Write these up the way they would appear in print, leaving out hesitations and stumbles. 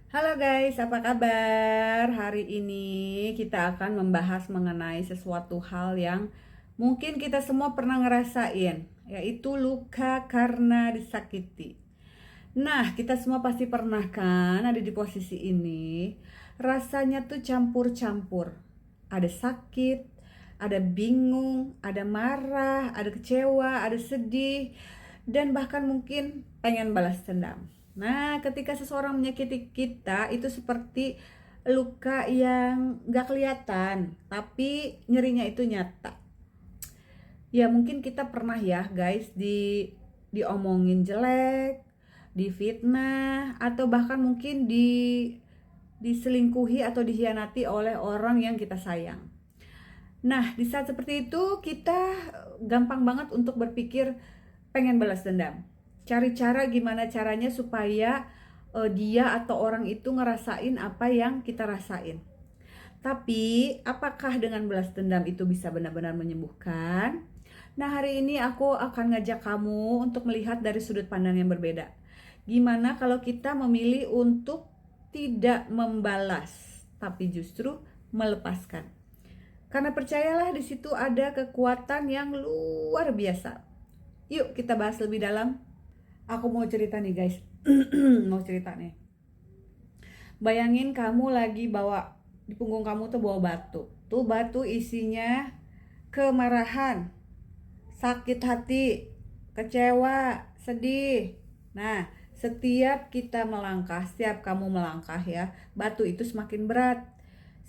Halo guys, apa kabar? Hari ini kita akan membahas mengenai sesuatu hal yang mungkin kita semua pernah ngerasain, yaitu luka karena disakiti. Nah, kita semua pasti pernah kan ada di posisi ini. Rasanya tuh campur-campur. Ada sakit, ada bingung, ada marah, ada kecewa, ada sedih, dan bahkan mungkin pengen balas dendam. Nah, ketika seseorang menyakiti kita, itu seperti luka yang gak kelihatan, tapi nyerinya itu nyata. Ya mungkin kita pernah ya guys diomongin jelek, difitnah, atau bahkan mungkin diselingkuhi atau dikhianati oleh orang yang kita sayang. Nah, di saat seperti itu kita gampang banget untuk berpikir pengen balas dendam. Cari cara gimana caranya supaya dia atau orang itu ngerasain apa yang kita rasain. Tapi, apakah dengan balas dendam itu bisa benar-benar menyembuhkan? Nah, hari ini aku akan ngajak kamu untuk melihat dari sudut pandang yang berbeda. Gimana kalau kita memilih untuk tidak membalas, tapi justru melepaskan? Karena percayalah di situ ada kekuatan yang luar biasa. Yuk kita bahas lebih dalam. Aku mau cerita nih guys. Mau cerita nih. Bayangin kamu lagi bawa di punggung kamu tuh bawa batu. Tuh batu isinya kemarahan, sakit hati, kecewa, sedih. Nah, setiap kamu melangkah ya, batu itu semakin berat.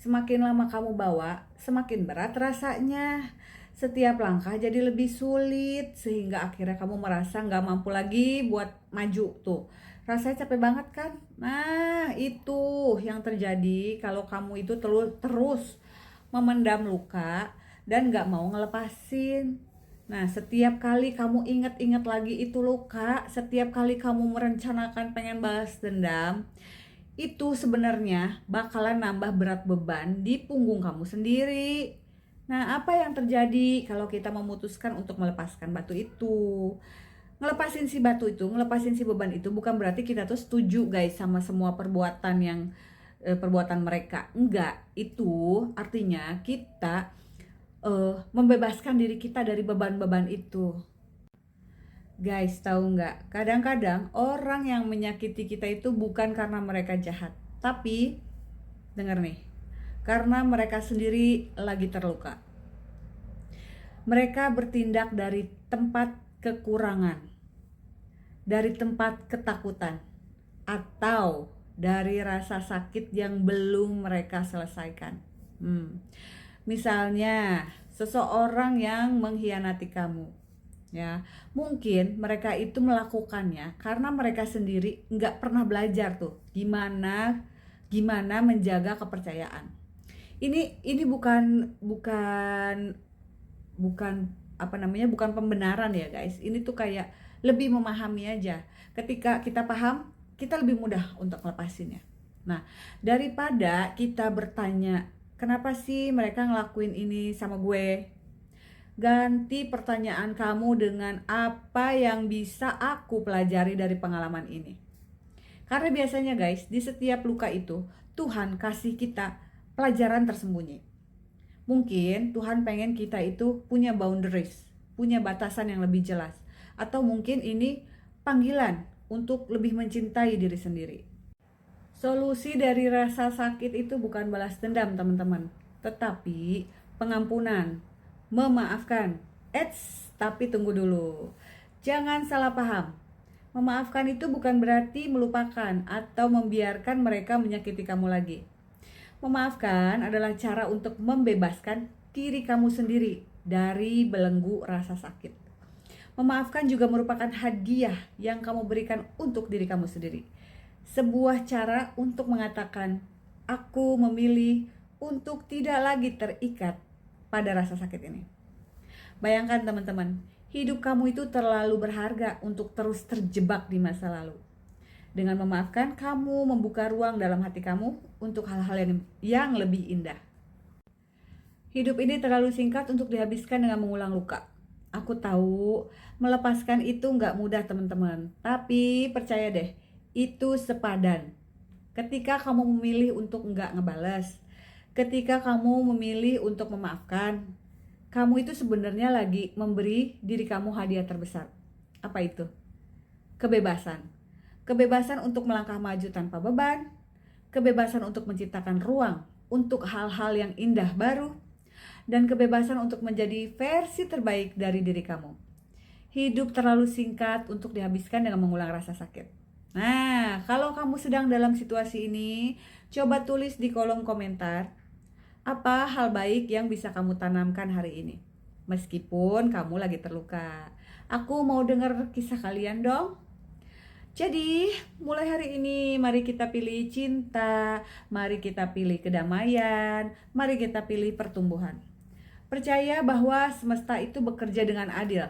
Semakin lama kamu bawa, semakin berat rasanya. Setiap langkah jadi lebih sulit, sehingga akhirnya kamu merasa nggak mampu lagi buat maju tuh. Rasanya capek banget kan? Nah, itu yang terjadi kalau kamu itu terus memendam luka dan nggak mau ngelepasin. Nah, setiap kali kamu ingat-ingat lagi itu luka, setiap kali kamu merencanakan pengen balas dendam, itu sebenarnya bakalan nambah berat beban di punggung kamu sendiri. Nah, apa yang terjadi kalau kita memutuskan untuk melepaskan batu itu? Ngelepasin si beban itu bukan berarti kita tuh setuju guys sama semua perbuatan mereka. Enggak, itu artinya kita membebaskan diri kita dari beban-beban itu. Guys, tahu nggak? Kadang-kadang orang yang menyakiti kita itu bukan karena mereka jahat, tapi denger nih, karena mereka sendiri lagi terluka. Mereka bertindak dari tempat kekurangan, dari tempat ketakutan, atau dari rasa sakit yang belum mereka selesaikan. Misalnya, seseorang yang mengkhianati kamu, ya mungkin mereka itu melakukannya karena mereka sendiri nggak pernah belajar tuh gimana gimana menjaga kepercayaan. Ini bukan apa namanya, bukan pembenaran ya guys, ini tuh kayak lebih memahami aja. Ketika kita paham, kita lebih mudah untuk melepasinnya. Nah, daripada kita bertanya kenapa sih mereka ngelakuin ini sama gue, ganti pertanyaan kamu dengan apa yang bisa aku pelajari dari pengalaman ini. Karena biasanya guys, di setiap luka itu Tuhan kasih kita pelajaran tersembunyi. Mungkin Tuhan pengen kita itu punya boundaries, punya batasan yang lebih jelas. Atau mungkin ini panggilan untuk lebih mencintai diri sendiri. Solusi dari rasa sakit itu bukan balas dendam teman-teman, tetapi pengampunan, memaafkan. Tapi tunggu dulu. Jangan salah paham. Memaafkan itu bukan berarti melupakan atau membiarkan mereka menyakiti kamu lagi. Memaafkan adalah cara untuk membebaskan diri kamu sendiri dari belenggu rasa sakit. Memaafkan juga merupakan hadiah yang kamu berikan untuk diri kamu sendiri. Sebuah cara untuk mengatakan, aku memilih untuk tidak lagi terikat pada rasa sakit ini. Bayangkan teman-teman, hidup kamu itu terlalu berharga untuk terus terjebak di masa lalu. Dengan memaafkan, kamu membuka ruang dalam hati kamu untuk hal-hal yang lebih indah. Hidup ini terlalu singkat untuk dihabiskan dengan mengulang luka. Aku tahu melepaskan itu nggak mudah teman-teman, tapi percaya deh, itu sepadan ketika kamu memilih untuk enggak ngebales, ketika kamu memilih untuk memaafkan, kamu itu sebenarnya lagi memberi diri kamu hadiah terbesar. Apa itu? Kebebasan. Kebebasan untuk melangkah maju tanpa beban, kebebasan untuk menciptakan ruang untuk hal-hal yang indah baru, dan kebebasan untuk menjadi versi terbaik dari diri kamu. Hidup terlalu singkat untuk dihabiskan dengan mengulang rasa sakit. Nah, kalau kamu sedang dalam situasi ini, coba tulis di kolom komentar apa hal baik yang bisa kamu tanamkan hari ini. Meskipun kamu lagi terluka. Aku mau dengar kisah kalian dong. Jadi, mulai hari ini mari kita pilih cinta, mari kita pilih kedamaian, mari kita pilih pertumbuhan. Percaya bahwa semesta itu bekerja dengan adil.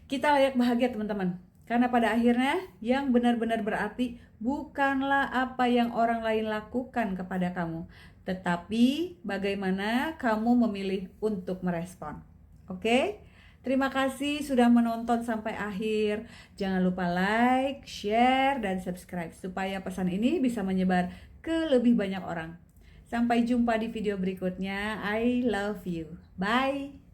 Kita layak bahagia teman-teman, karena pada akhirnya yang benar-benar berarti bukanlah apa yang orang lain lakukan kepada kamu, tetapi bagaimana kamu memilih untuk merespon. Oke? Terima kasih sudah menonton sampai akhir. Jangan lupa like, share, dan subscribe supaya pesan ini bisa menyebar ke lebih banyak orang. Sampai jumpa di video berikutnya. I love you. Bye.